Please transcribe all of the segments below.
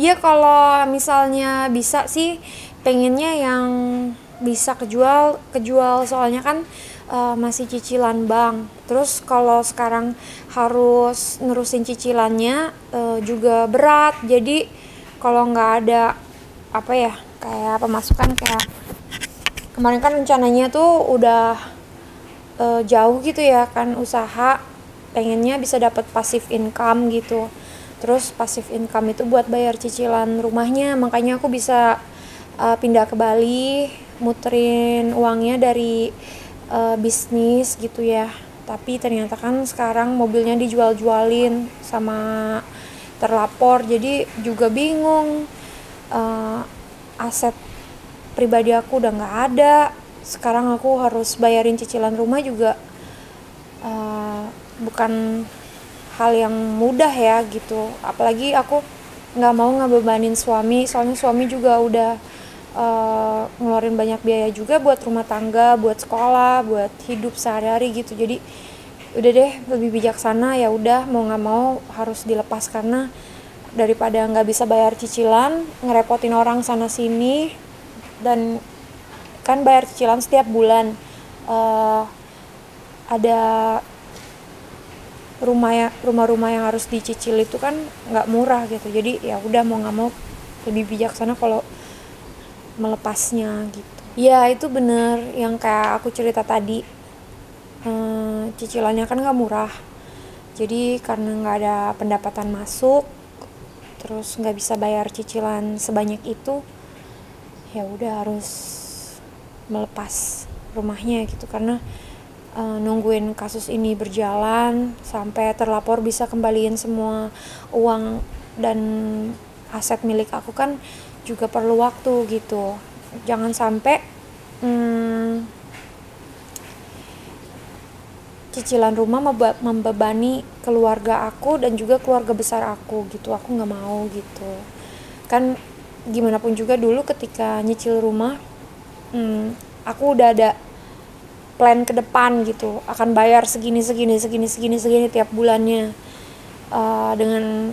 Iya, kalau misalnya bisa sih pengennya yang bisa kejual soalnya kan masih cicilan bank. Terus kalau sekarang harus nerusin cicilannya juga berat. Jadi kalau nggak ada apa ya kayak pemasukan kayak kemarin kan rencananya tuh udah jauh gitu ya kan usaha, pengennya bisa dapat passive income gitu. Terus passive income itu buat bayar cicilan rumahnya, makanya aku bisa pindah ke Bali, muterin uangnya dari bisnis gitu ya. Tapi ternyata kan sekarang mobilnya dijual-jualin sama terlapor, jadi juga bingung. Aset pribadi aku udah nggak ada. Sekarang aku harus bayarin cicilan rumah juga bukan hal yang mudah ya gitu. Apalagi aku nggak mau ngebebanin suami, soalnya suami juga udah ngeluarin banyak biaya juga buat rumah tangga, buat sekolah, buat hidup sehari-hari gitu. Jadi udah deh, lebih bijaksana ya udah mau nggak mau harus dilepas, karena daripada nggak bisa bayar cicilan, ngerepotin orang sana sini, dan kan bayar cicilan setiap bulan. Ada rumah-rumah yang harus dicicil itu kan nggak murah gitu. Jadi ya udah mau nggak mau lebih bijaksana kalau melepasnya gitu. Ya itu bener yang kayak aku cerita tadi, cicilannya kan nggak murah. Jadi karena nggak ada pendapatan masuk, terus nggak bisa bayar cicilan sebanyak itu, ya udah harus melepas rumahnya gitu. Karena nungguin kasus ini berjalan sampai terlapor bisa kembaliin semua uang dan aset milik aku kan juga perlu waktu gitu. Jangan sampai cicilan rumah membebani keluarga aku dan juga keluarga besar aku gitu. Aku nggak mau gitu. Kan gimana pun juga dulu ketika nyicil rumah, aku udah ada plan ke depan gitu, akan bayar segini tiap bulannya. Dengan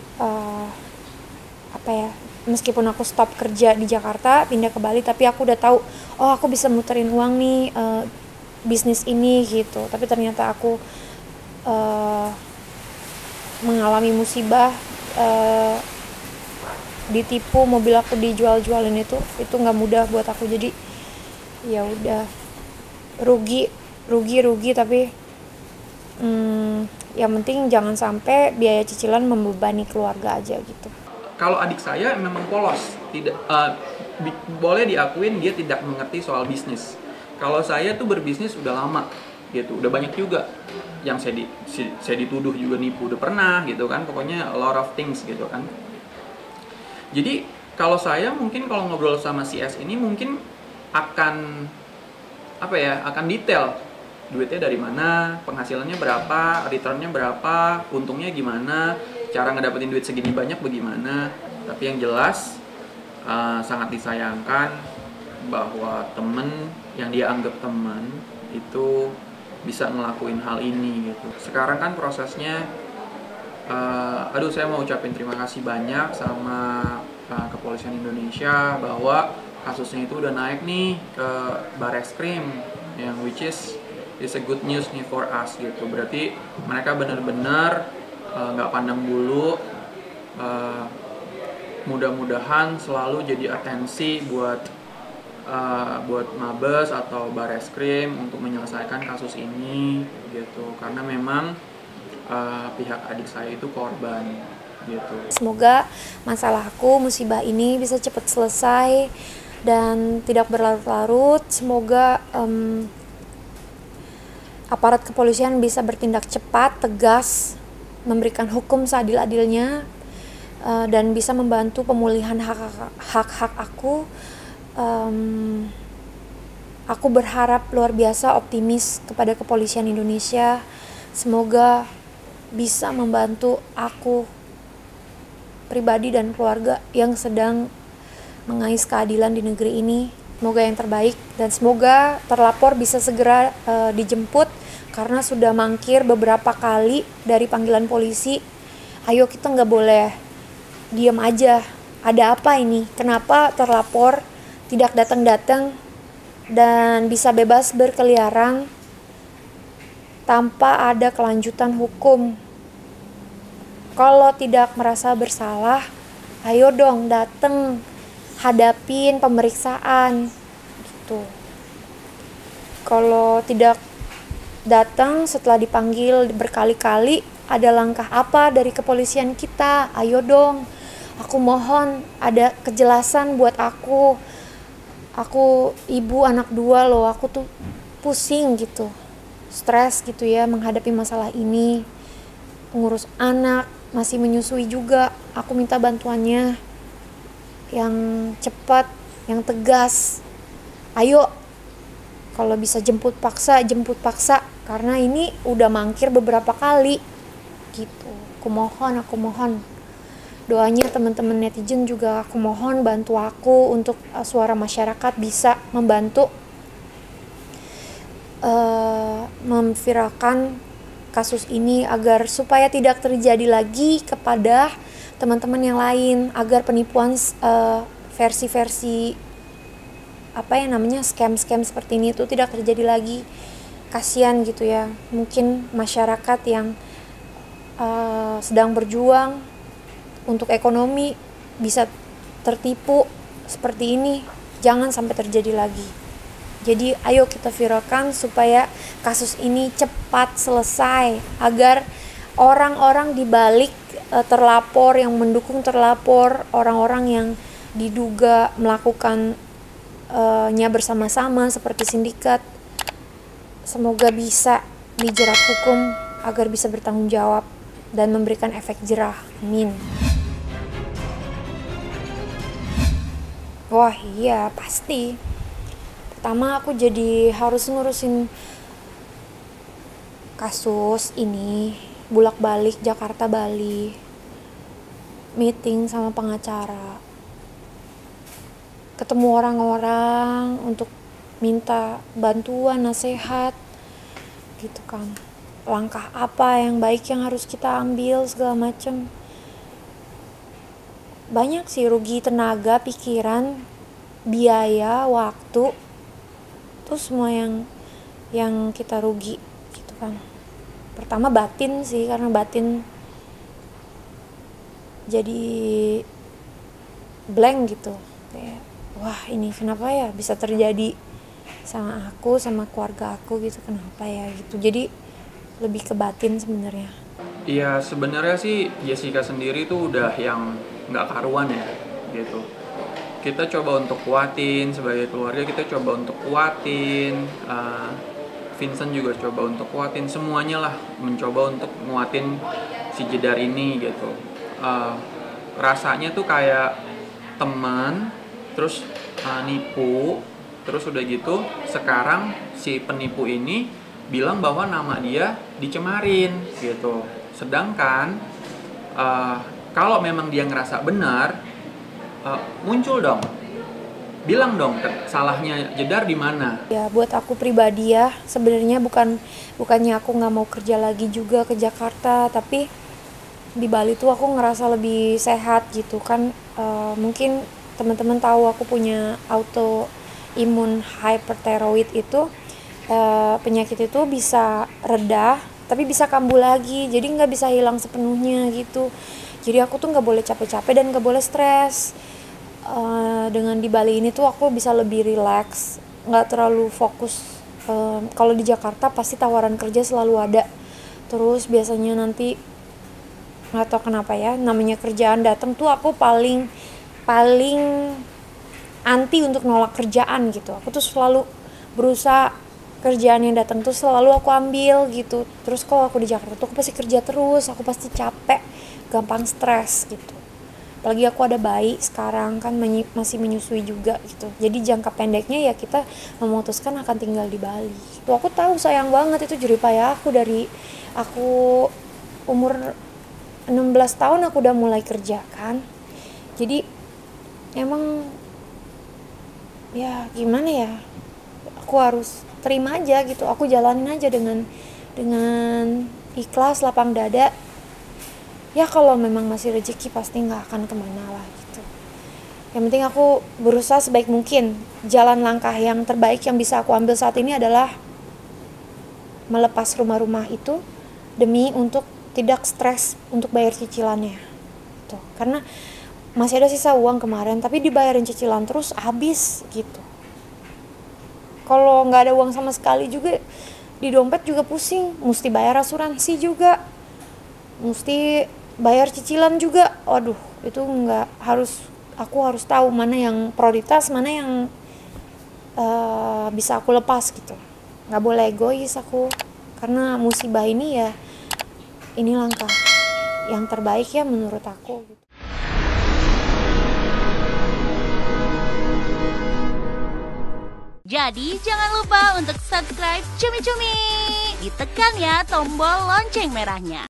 apa ya, meskipun aku stop kerja di Jakarta pindah ke Bali, tapi aku udah tahu oh aku bisa muterin uang nih bisnis ini gitu. Tapi ternyata aku mengalami musibah, ditipu, mobil aku dijual-jualin, itu nggak mudah buat aku. Jadi ya udah, rugi tapi yang penting jangan sampai biaya cicilan membebani keluarga aja gitu. Kalau adik saya memang polos, tidak boleh diakuin dia tidak mengerti soal bisnis. Kalau saya tuh berbisnis udah lama gitu, udah banyak juga yang saya dituduh juga nipu, udah pernah gitu kan, pokoknya a lot of things gitu kan. Jadi kalau saya mungkin kalau ngobrol sama si S ini mungkin akan akan detail, duitnya dari mana, penghasilannya berapa, returnnya berapa, untungnya gimana, cara ngedapetin duit segini banyak bagaimana. Tapi yang jelas sangat disayangkan bahwa temen yang dia anggap teman itu bisa ngelakuin hal ini gitu. Sekarang kan prosesnya saya mau ucapin terima kasih banyak sama Kepolisian Indonesia bahwa kasusnya itu udah naik nih ke Barreskrim, yang which is a good news nih for us gitu. Berarti mereka benar-benar nggak pandang bulu. Mudah-mudahan selalu jadi atensi buat Mabes atau Barreskrim untuk menyelesaikan kasus ini gitu. Karena memang pihak adik saya itu korban gitu. Semoga masalahku, musibah ini bisa cepat selesai dan tidak berlarut-larut. Semoga aparat kepolisian bisa bertindak cepat, tegas, memberikan hukum seadil-adilnya, dan bisa membantu pemulihan hak-hak aku. Aku berharap luar biasa optimis kepada Kepolisian Indonesia. Semoga bisa membantu aku pribadi dan keluarga yang sedang mengais keadilan di negeri ini. Semoga yang terbaik dan semoga terlapor bisa segera dijemput karena sudah mangkir beberapa kali dari panggilan polisi. Ayo, kita nggak boleh diam aja. ada apa ini, kenapa terlapor tidak datang-datang dan bisa bebas berkeliaran tanpa ada kelanjutan hukum. Kalau tidak merasa bersalah, ayo dong datang, hadapin pemeriksaan gitu. Kalau tidak datang setelah dipanggil berkali-kali, ada langkah apa dari kepolisian kita? Ayo dong, aku mohon ada kejelasan buat aku. Aku ibu anak 2 loh, aku tuh pusing gitu, stres gitu ya menghadapi masalah ini. Ngurus anak, masih menyusui juga, aku minta bantuannya yang cepat, yang tegas. Ayo, kalau bisa jemput paksa, karena ini udah mangkir beberapa kali gitu. Aku mohon doanya teman-teman netizen juga, aku mohon bantu aku untuk suara masyarakat bisa membantu memviralkan kasus ini agar supaya tidak terjadi lagi kepada teman-teman yang lain, agar penipuan versi-versi scam seperti ini itu tidak terjadi lagi. Kasian gitu ya, mungkin masyarakat yang sedang berjuang untuk ekonomi bisa tertipu seperti ini. Jangan sampai terjadi lagi. Jadi ayo kita viralkan supaya kasus ini cepat selesai, agar orang-orang di balik terlapor, yang mendukung terlapor, orang-orang yang diduga melakukan nya bersama-sama seperti sindikat, semoga bisa dijerat hukum agar bisa bertanggung jawab dan memberikan efek jerah. Amin. Wah iya pasti. Pertama aku jadi harus ngurusin kasus ini, bolak-balik Jakarta Bali, meeting sama pengacara, ketemu orang-orang untuk minta bantuan, nasihat gitu kan, langkah apa yang baik yang harus kita ambil segala macem. Banyak sih, rugi tenaga, pikiran, biaya, waktu, itu semua yang kita rugi gitu kan. Pertama batin sih, karena batin jadi blank gitu, kayak wah ini kenapa ya bisa terjadi sama aku, sama keluarga aku gitu, kenapa ya gitu. Jadi lebih ke batin sebenarnya. Iya, sebenarnya sih Jessica sendiri tuh udah yang nggak karuan ya gitu. Kita coba untuk kuatin sebagai keluarga, kita coba untuk kuatin, Vincent juga coba untuk kuatin, semuanya lah mencoba untuk nguatin si Jedar ini gitu. Rasanya tuh kayak teman terus nipu, terus udah gitu sekarang si penipu ini bilang bahwa nama dia dicemarin gitu. Sedangkan kalau memang dia ngerasa benar, muncul dong, bilang dong salahnya Jedar di mana. Ya buat aku pribadi ya, sebenarnya bukannya aku nggak mau kerja lagi juga ke Jakarta, tapi di Bali tuh aku ngerasa lebih sehat gitu kan. Mungkin teman-teman tahu aku punya autoimun hyperthyroid itu, penyakit itu bisa reda tapi bisa kambuh lagi, jadi nggak bisa hilang sepenuhnya gitu. Jadi aku tuh nggak boleh capek-capek dan nggak boleh stres. Dengan di Bali ini tuh aku bisa lebih relax, nggak terlalu fokus. Kalau di Jakarta pasti tawaran kerja selalu ada, terus biasanya nanti nggak tahu kenapa ya, namanya kerjaan datang tuh aku paling anti untuk nolak kerjaan gitu. Aku tuh selalu berusaha kerjaan yang datang tuh selalu aku ambil gitu. Terus kalau aku di Jakarta tuh aku pasti kerja terus, aku pasti capek, gampang stres gitu. Apalagi aku ada bayi sekarang kan, masih menyusui juga gitu. Jadi jangka pendeknya ya kita memutuskan akan tinggal di Bali. Tuh aku tahu sayang banget itu jerih payah aku dari aku umur 16 tahun aku udah mulai kerja kan. Jadi emang ya gimana ya, aku harus terima aja gitu, aku jalanin aja dengan ikhlas, lapang dada. Ya kalau memang masih rezeki pasti nggak akan kemana lah gitu. Yang penting aku berusaha sebaik mungkin. Jalan langkah yang terbaik yang bisa aku ambil saat ini adalah melepas rumah-rumah itu demi untuk tidak stres untuk bayar cicilannya. Tuh, karena masih ada sisa uang kemarin, tapi dibayarin cicilan terus habis gitu. Kalau nggak ada uang sama sekali juga di dompet juga pusing, mesti bayar asuransi juga, mesti bayar cicilan juga. Waduh, itu nggak harus, aku harus tahu mana yang prioritas, mana yang bisa aku lepas gitu. Nggak boleh egois aku, karena musibah ini ya, ini langkah yang terbaik ya menurut aku gitu. Jadi jangan lupa untuk subscribe Cumi Cumi. Ditekan ya tombol lonceng merahnya.